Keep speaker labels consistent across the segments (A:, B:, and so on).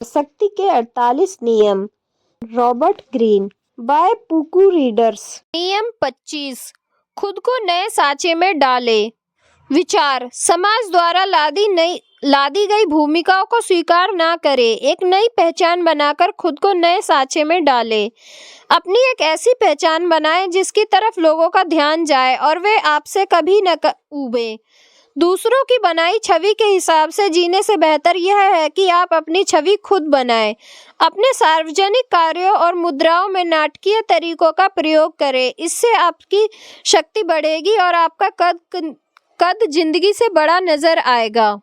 A: शक्ति के 48 नियम, रॉबर्ट ग्रीन, बाय पुकू रीडर्स।
B: नियम 25, खुद को नए सांचे में डालें। विचार, समाज द्वारा लादी गई भूमिकाओं को स्वीकार ना करें। एक नई पहचान बनाकर खुद को नए सांचे में डालें। अपनी एक ऐसी पहचान बनाएं जिसकी तरफ लोगों का ध्यान जाए और वे आपसे कभी न ऊबें। दूसरों की बनाई छवि के हिसाब से जीने से बेहतर यह है कि आप अपनी छवि खुद बनाएं। अपने सार्वजनिक कार्यों और मुद्राओं में नाटकीय तरीकों का प्रयोग करें। इससे आपकी शक्ति बढ़ेगी और आपका कद जिंदगी से बड़ा नजर आएगा।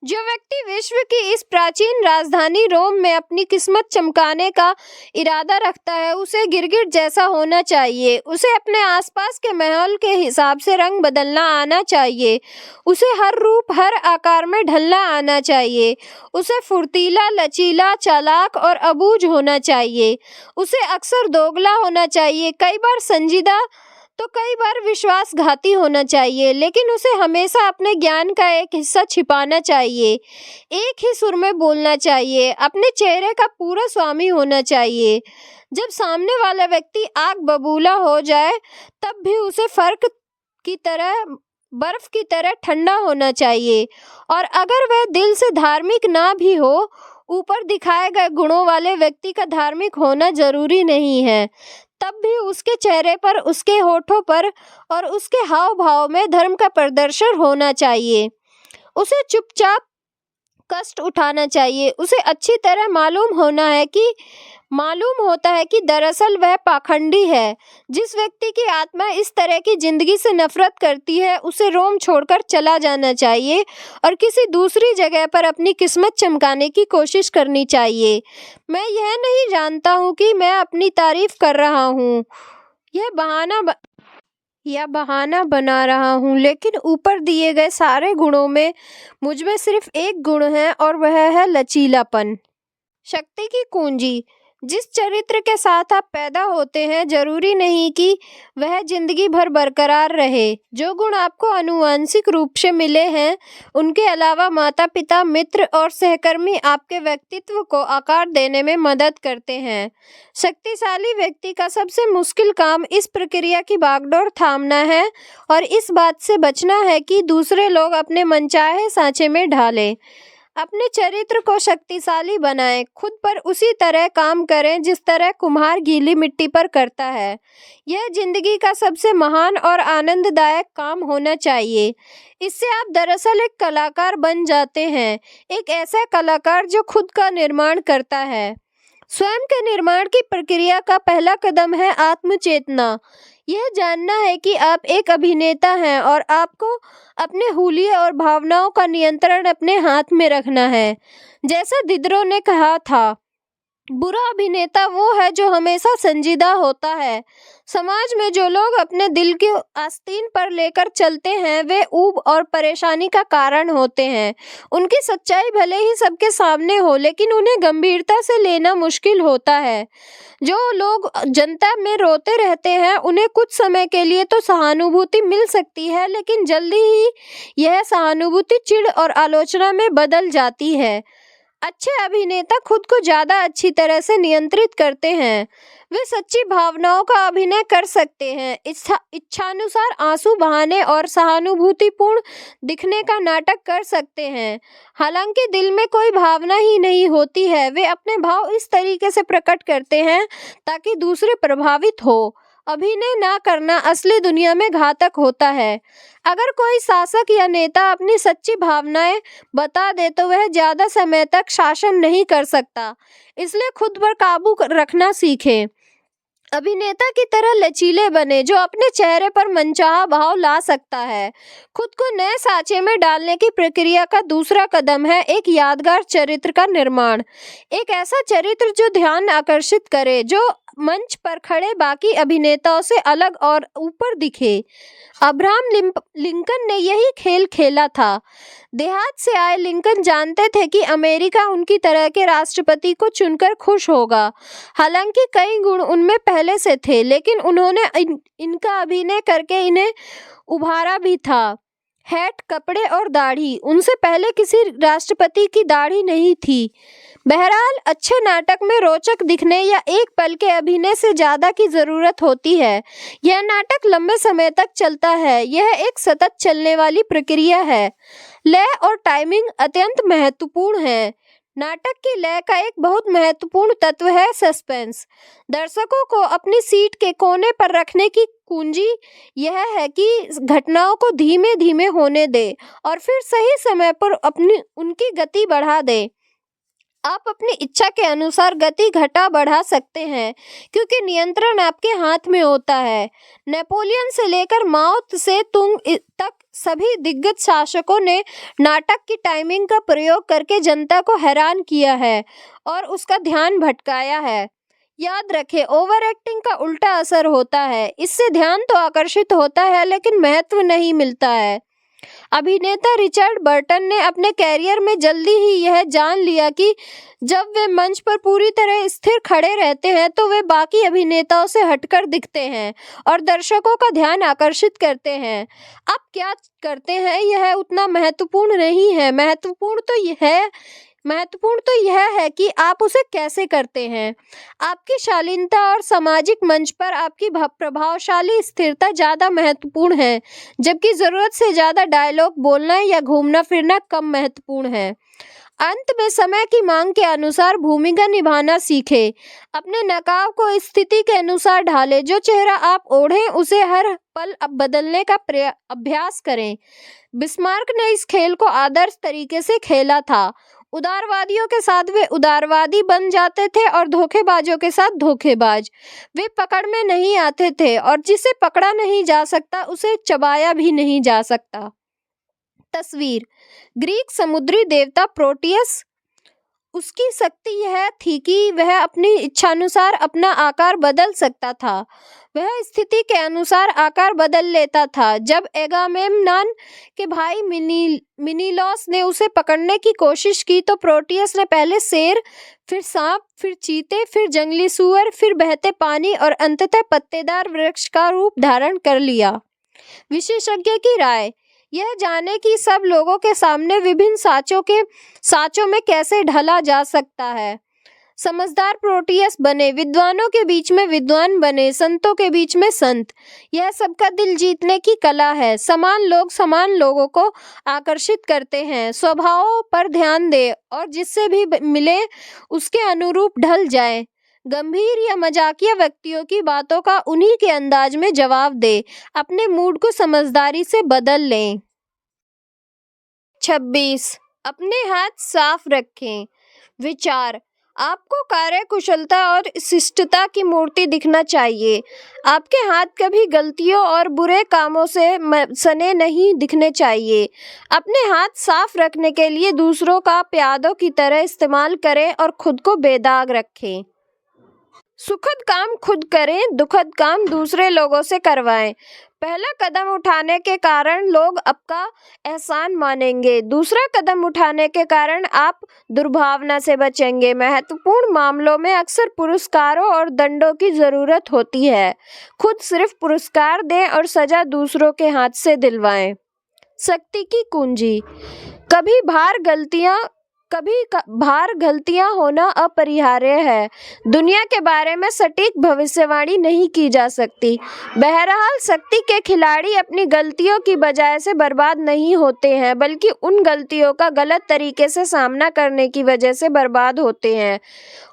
B: जो व्यक्ति विश्व की इस प्राचीन राजधानी रोम में अपनी किस्मत चमकाने का इरादा रखता है, उसे गिरगिट जैसा होना चाहिए। उसे अपने आसपास के माहौल के हिसाब से रंग बदलना आना चाहिए। उसे हर रूप, हर आकार में ढलना आना चाहिए। उसे फुर्तीला, लचीला, चालाक और अबूझ होना चाहिए। उसे अक्सर दोगला होना चाहिए, कई बार संजीदा तो कई बार विश्वासघाती होना चाहिए, लेकिन उसे हमेशा अपने ज्ञान का एक हिस्सा छिपाना चाहिए। एक ही सुर में बोलना चाहिए, अपने चेहरे का पूरा स्वामी होना चाहिए। जब सामने वाला व्यक्ति आग बबूला हो जाए, तब भी उसे बर्फ की तरह ठंडा होना चाहिए। और अगर वह दिल से धार्मिक ना भी हो, ऊपर दिखाए गए गुणों वाले व्यक्ति का धार्मिक होना जरूरी नहीं है, तब भी उसके चेहरे पर, उसके होठों पर और उसके हाव भाव में धर्म का प्रदर्शन होना चाहिए। उसे चुपचाप कष्ट उठाना चाहिए। उसे अच्छी तरह मालूम होता है कि दरअसल वह पाखंडी है। जिस व्यक्ति की आत्मा इस तरह की जिंदगी से नफरत करती है, उसे रोम छोड़कर चला जाना चाहिए और किसी दूसरी जगह पर अपनी किस्मत चमकाने की कोशिश करनी चाहिए। मैं यह नहीं जानता हूँ कि मैं अपनी तारीफ कर रहा हूँ या बहाना बना रहा हूँ, लेकिन ऊपर दिए गए सारे गुणों में मुझमें सिर्फ एक गुण है और वह है लचीलापन। शक्ति की कुंजी, जिस चरित्र के साथ आप पैदा होते हैं, जरूरी नहीं कि वह जिंदगी भर बरकरार रहे। जो गुण आपको आनुवंशिक रूप से मिले हैं, उनके अलावा माता पिता, मित्र और सहकर्मी आपके व्यक्तित्व को आकार देने में मदद करते हैं। शक्तिशाली व्यक्ति का सबसे मुश्किल काम इस प्रक्रिया की बागडोर थामना है और इस बात से बचना है कि दूसरे लोग अपने मनचाहे सांचे में ढालें। अपने चरित्र को शक्तिशाली बनाएं। खुद पर उसी तरह काम करें जिस तरह कुम्हार गीली मिट्टी पर करता है। यह जिंदगी का सबसे महान और आनंददायक काम होना चाहिए। इससे आप दरअसल एक कलाकार बन जाते हैं, एक ऐसा कलाकार जो खुद का निर्माण करता है। स्वयं के निर्माण की प्रक्रिया का पहला कदम है आत्मचेतना। यह जानना है कि आप एक अभिनेता हैं और आपको अपने हुलिये और भावनाओं का नियंत्रण अपने हाथ में रखना है। जैसा दिदरों ने कहा था, बुरा अभिनेता वो है जो हमेशा संजीदा होता है। समाज में जो लोग अपने दिल की आस्तीन पर लेकर चलते हैं, वे ऊब और परेशानी का कारण होते हैं। उनकी सच्चाई भले ही सबके सामने हो, लेकिन उन्हें गंभीरता से लेना मुश्किल होता है। जो लोग जनता में रोते रहते हैं, उन्हें कुछ समय के लिए तो सहानुभूति मिल सकती है, लेकिन जल्दी ही यह सहानुभूति चिढ़ और आलोचना में बदल जाती है। अच्छे अभिनेता खुद को ज्यादा अच्छी तरह से नियंत्रित करते हैं। वे सच्ची भावनाओं का अभिनय कर सकते हैं, इच्छानुसार आंसू बहाने और सहानुभूतिपूर्ण दिखने का नाटक कर सकते हैं। हालांकि दिल में कोई भावना ही नहीं होती है, वे अपने भाव इस तरीके से प्रकट करते हैं ताकि दूसरे प्रभावित हो। अभिनय ना करना असली दुनिया में घातक होता है। अगर कोई शासक या नेता अपनी सच्ची भावनाएं बता दे तो वह ज्यादा समय तक शासन नहीं कर सकता। इसलिए खुद पर काबू रखना सीखें। अभिनेता की तरह लचीले बने जो अपने चेहरे पर मनचाहा भाव ला सकता है। खुद को नए सांचे में डालने की प्रक्रिया का दूसरा कदम है एक यादगार चरित्र का निर्माण। एक ऐसा चरित्र जो ध्यान आकर्षित करे, जो मंच पर खड़े बाकी अभिनेताओं से अलग और ऊपर दिखे। अब्राहम लिंकन ने यही खेल खेला था। देहात से आए लिंकन जानते थे कि अमेरिका उनकी तरह के राष्ट्रपति को चुनकर खुश होगा। हालांकि कई गुण उनमें पहले से थे, लेकिन उन्होंने इनका अभिनय करके इन्हें उभारा भी था। हैट, कपड़े और दाढ़ी। उनसे पहले किसी राष्ट्रपति की दाढ़ी नहीं थी। बहरहाल अच्छे नाटक में रोचक दिखने या एक पल के अभिनय से ज्यादा की जरूरत होती है। यह नाटक लंबे समय तक चलता है। यह एक सतत चलने वाली प्रक्रिया है। लय और टाइमिंग अत्यंत महत्वपूर्ण है। नाटक की लय का एक बहुत महत्वपूर्ण तत्व है सस्पेंस। दर्शकों को अपनी सीट के कोने पर रखने की कुंजी यह है कि घटनाओं को धीमे धीमे होने दे और फिर सही समय पर उनकी गति बढ़ा दे। आप अपनी इच्छा के अनुसार गति घटा बढ़ा सकते हैं क्योंकि नियंत्रण आपके हाथ में होता है। नेपोलियन से लेकर माओ से तुंग तक सभी दिग्गज शासकों ने नाटक की टाइमिंग का प्रयोग करके जनता को हैरान किया है और उसका ध्यान भटकाया है। याद रखें, ओवर एक्टिंग का उल्टा असर होता है। इससे ध्यान तो आकर्षित होता है लेकिन महत्व नहीं मिलता है। अभिनेता रिचर्ड बर्टन ने अपने कैरियर में जल्दी ही यह जान लिया कि जब वे मंच पर पूरी तरह स्थिर खड़े रहते हैं तो वे बाकी अभिनेताओं से हटकर दिखते हैं और दर्शकों का ध्यान आकर्षित करते हैं। आप क्या करते हैं यह उतना महत्वपूर्ण नहीं है। महत्वपूर्ण तो यह है कि आप उसे कैसे करते हैं। आपकी शालीनता और सामाजिक मंच पर आपकी प्रभावशाली स्थिरता ज्यादा महत्वपूर्ण है, जबकि जरूरत से ज्यादा डायलॉग बोलना या घूमना फिरना कम महत्वपूर्ण है। अंत में समय की मांग के अनुसार भूमिका निभाना सीखें। अपने नकाब को स्थिति के अनुसार ढालें। जो चेहरा आप ओढ़ें उसे हर पल बदलने का अभ्यास करें। बिस्मार्क ने इस खेल को आदर्श तरीके से खेला था। उदारवादियों के साथ वे उदारवादी बन जाते थे और धोखेबाजों के साथ धोखेबाज। वे पकड़ में नहीं आते थे और जिसे पकड़ा नहीं जा सकता उसे चबाया भी नहीं जा सकता। तस्वीर: ग्रीक समुद्री देवता प्रोटियस। उसकी शक्ति यह थी कि वह अपनी इच्छानुसार अपना आकार बदल सकता था। वह स्थिति के अनुसार आकार बदल लेता था। जब एगामेमनॉन के भाई मिनिलॉस ने उसे पकड़ने की कोशिश की तो प्रोटियस ने पहले शेर, फिर सांप, फिर चीते, फिर जंगली सूअर, फिर बहते पानी और अंततः पत्तेदार वृक्ष का रूप धारण कर लिया। विशेषज्ञ की राय: यह जाने कि सब लोगों के सामने विभिन्न साँचों में कैसे ढला जा सकता है। समझदार प्रोटियस बने, विद्वानों के बीच में विद्वान बने, संतों के बीच में संत। यह सबका दिल जीतने की कला है। समान लोग समान लोगों को आकर्षित करते हैं। स्वभावों पर ध्यान दे और जिससे भी मिले उसके अनुरूप ढल जाए। गंभीर या मजाकिया व्यक्तियों की बातों का उन्हीं के अंदाज में जवाब दे। अपने मूड को समझदारी से बदल लें। 26. अपने हाथ साफ रखें। विचार: आपको कार्यकुशलता और शिष्टता की मूर्ति दिखना चाहिए। आपके हाथ कभी गलतियों और बुरे कामों से सने नहीं दिखने चाहिए। अपने हाथ साफ रखने के लिए दूसरों का प्यादों की तरह इस्तेमाल करें और खुद को बेदाग रखें। सुखद काम खुद करें, दुखद काम दूसरे लोगों से करवाएं। पहला कदम उठाने के कारण लोग आपका एहसान मानेंगे। दूसरा कदम उठाने के कारण आप दुर्भावना से बचेंगे। महत्वपूर्ण मामलों में अक्सर पुरस्कारों और दंडों की जरूरत होती है। खुद सिर्फ पुरस्कार दें और सजा दूसरों के हाथ से दिलवाएं। शक्ति की कुंजी: कभी भार गलतियां होना अपरिहार्य है। दुनिया के बारे में सटीक भविष्यवाणी नहीं की जा सकती। बहरहाल शक्ति के खिलाड़ी अपनी गलतियों की वजह से बर्बाद नहीं होते हैं, बल्कि उन गलतियों का गलत तरीके से सामना करने की वजह से बर्बाद होते हैं।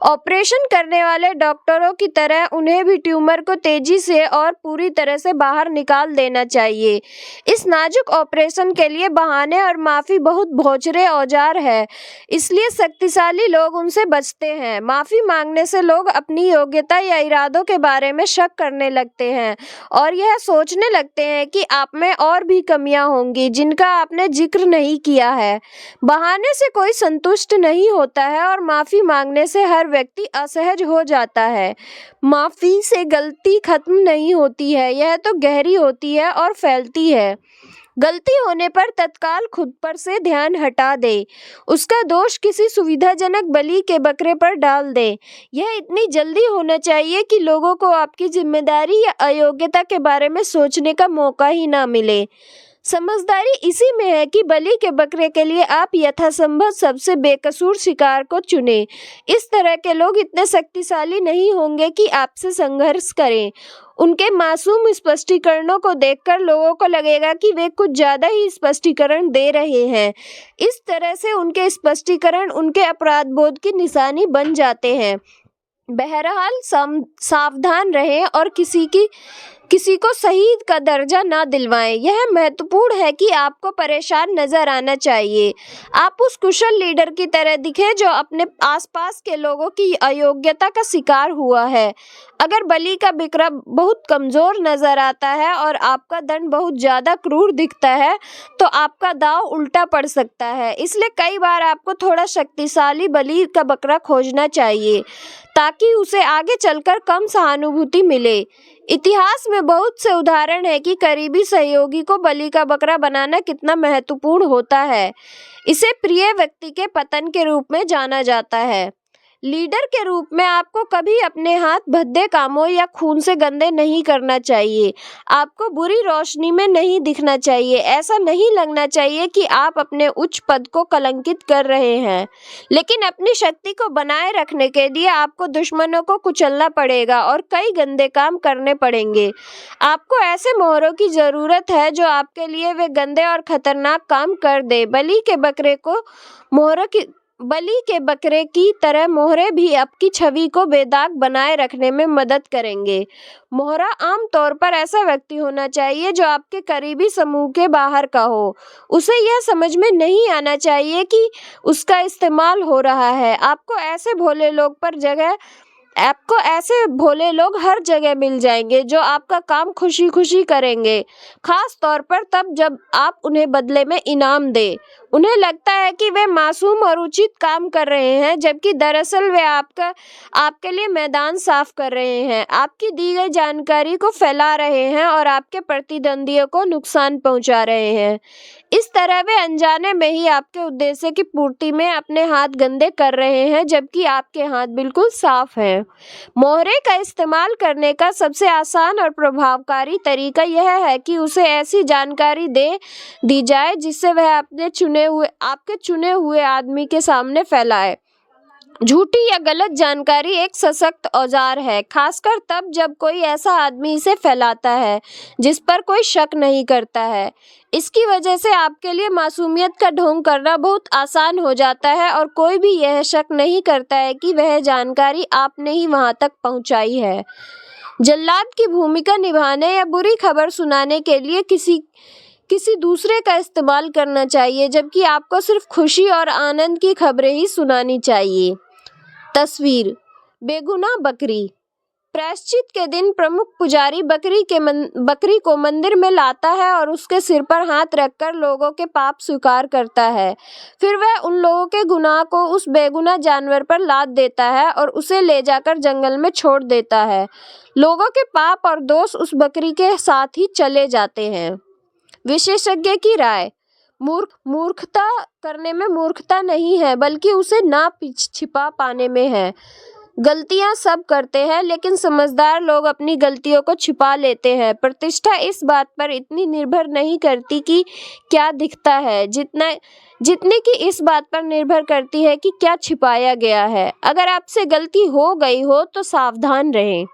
B: ऑपरेशन करने वाले डॉक्टरों की तरह उन्हें भी ट्यूमर को तेजी से और पूरी तरह से बाहर निकाल देना चाहिए। इस नाजुक ऑपरेशन के लिए बहाने और माफी बहुत भोचरे औजार है, इसलिए शक्तिशाली लोग उनसे बचते हैं। माफी मांगने से लोग अपनी योग्यता या इरादों के बारे में शक करने लगते हैं और यह सोचने लगते हैं कि आप में और भी कमियां होंगी जिनका आपने जिक्र नहीं किया है। बहाने से कोई संतुष्ट नहीं होता है और माफी मांगने से हर व्यक्ति असहज हो जाता है। माफी से गलती खत्म नहीं होती है, यह तो गहरी होती है और फैलती है। गलती होने पर तत्काल खुद पर से ध्यान हटा दे। उसका दोष किसी सुविधाजनक बलि के बकरे पर डाल दे। यह इतनी जल्दी होना चाहिए कि लोगों को आपकी जिम्मेदारी या अयोग्यता के बारे में सोचने का मौका ही ना मिले। समझदारी इसी में है कि बलि के बकरे के लिए आप यथासंभव सबसे बेकसूर शिकार को चुनें। इस तरह के लोग इतने शक्तिशाली नहीं होंगे कि आपसे संघर्ष करें। उनके मासूम स्पष्टीकरणों को देखकर लोगों को लगेगा कि वे कुछ ज्यादा ही स्पष्टीकरण दे रहे हैं। इस तरह से उनके स्पष्टीकरण उनके अपराध बोध की निशानी बन जाते हैं। बहरहाल सावधान रहें और किसी को शहीद का दर्जा ना दिलवाएं। यह महत्वपूर्ण है कि आपको परेशान नजर आना चाहिए। आप उस कुशल लीडर की तरह दिखें जो अपने आसपास के लोगों की अयोग्यता का शिकार हुआ है। अगर बलि का बकरा बहुत कमजोर नजर आता है और आपका दंड बहुत ज्यादा क्रूर दिखता है तो आपका दांव उल्टा पड़ सकता है। इसलिए कई बार आपको थोड़ा शक्तिशाली बलि का बकरा खोजना चाहिए ताकि उसे आगे चलकर कम सहानुभूति मिले। इतिहास में बहुत से उदाहरण है कि करीबी सहयोगी को बलि का बकरा बनाना कितना महत्वपूर्ण होता है। इसे प्रिय व्यक्ति के पतन के रूप में जाना जाता है। लीडर के रूप में आपको कभी अपने हाथ भद्दे कामों या खून से गंदे नहीं करना चाहिए। आपको बुरी रोशनी में नहीं दिखना चाहिए। ऐसा नहीं लगना चाहिए कि आप अपने उच्च पद को कलंकित कर रहे हैं। लेकिन अपनी शक्ति को बनाए रखने के लिए आपको दुश्मनों को कुचलना पड़ेगा और कई गंदे काम करने पड़ेंगे। आपको ऐसे मोहरों की जरूरत है जो आपके लिए वे गंदे और खतरनाक काम कर दे। बलि के बकरे की तरह मोहरे भी आपकी छवि को बेदाग बनाए रखने में मदद करेंगे। मोहरा आम तौर पर ऐसा व्यक्ति होना चाहिए जो आपके करीबी समूह के बाहर का हो। उसे यह समझ में नहीं आना चाहिए कि उसका इस्तेमाल हो रहा है। आपको ऐसे भोले लोग हर जगह मिल जाएंगे जो आपका काम खुशी खुशी करेंगे, खास तौर पर तब जब आप उन्हें बदले में इनाम दें। उन्हें लगता है कि वे मासूम और उचित काम कर रहे हैं जबकि दरअसल वे आपके लिए मैदान साफ कर रहे हैं, आपकी दी गई जानकारी को फैला रहे हैं और आपके प्रतिद्वंदियों को नुकसान पहुंचा रहे हैं। इस तरह वे अनजाने में ही आपके उद्देश्य की पूर्ति में अपने हाथ गंदे कर रहे हैं जबकि आपके हाथ बिल्कुल साफ हैं। मोहरे का इस्तेमाल करने का सबसे आसान और प्रभावकारी तरीका यह है कि उसे ऐसी जानकारी दे दी जाए जिससे वह आपके चुने हुए आदमी के सामने फैलाए। झूठी या गलत जानकारी एक सशक्त औजार है, खासकर तब जब कोई ऐसा आदमी इसे फैलाता है जिस पर कोई शक नहीं करता है। इसकी वजह से आपके लिए मासूमियत का ढोंग करना बहुत आसान हो जाता है और कोई भी यह शक नहीं करता है कि वह जानकारी आपने ही वहां तक पहुंचाई है। जल्लाद की भूमिका निभाने या बुरी खबर सुनाने के लिए किसी दूसरे का इस्तेमाल करना चाहिए जबकि आपको सिर्फ खुशी और आनंद की खबरें ही सुनानी चाहिए। तस्वीर बेगुनाह बकरी। प्रायश्चित के दिन प्रमुख पुजारी बकरी को मंदिर में लाता है और उसके सिर पर हाथ रखकर लोगों के पाप स्वीकार करता है। फिर वह उन लोगों के गुनाह को उस बेगुनाह जानवर पर लाद देता है और उसे ले जाकर जंगल में छोड़ देता है। लोगों के पाप और दोष उस बकरी के साथ ही चले जाते हैं। विशेषज्ञ की राय, मूर्खता करने में मूर्खता नहीं है बल्कि उसे ना छिपा पाने में है। गलतियां सब करते हैं लेकिन समझदार लोग अपनी गलतियों को छिपा लेते हैं। प्रतिष्ठा इस बात पर इतनी निर्भर नहीं करती कि क्या दिखता है जितने कि इस बात पर निर्भर करती है कि क्या छिपाया गया है। अगर आपसे गलती हो गई हो तो सावधान रहें।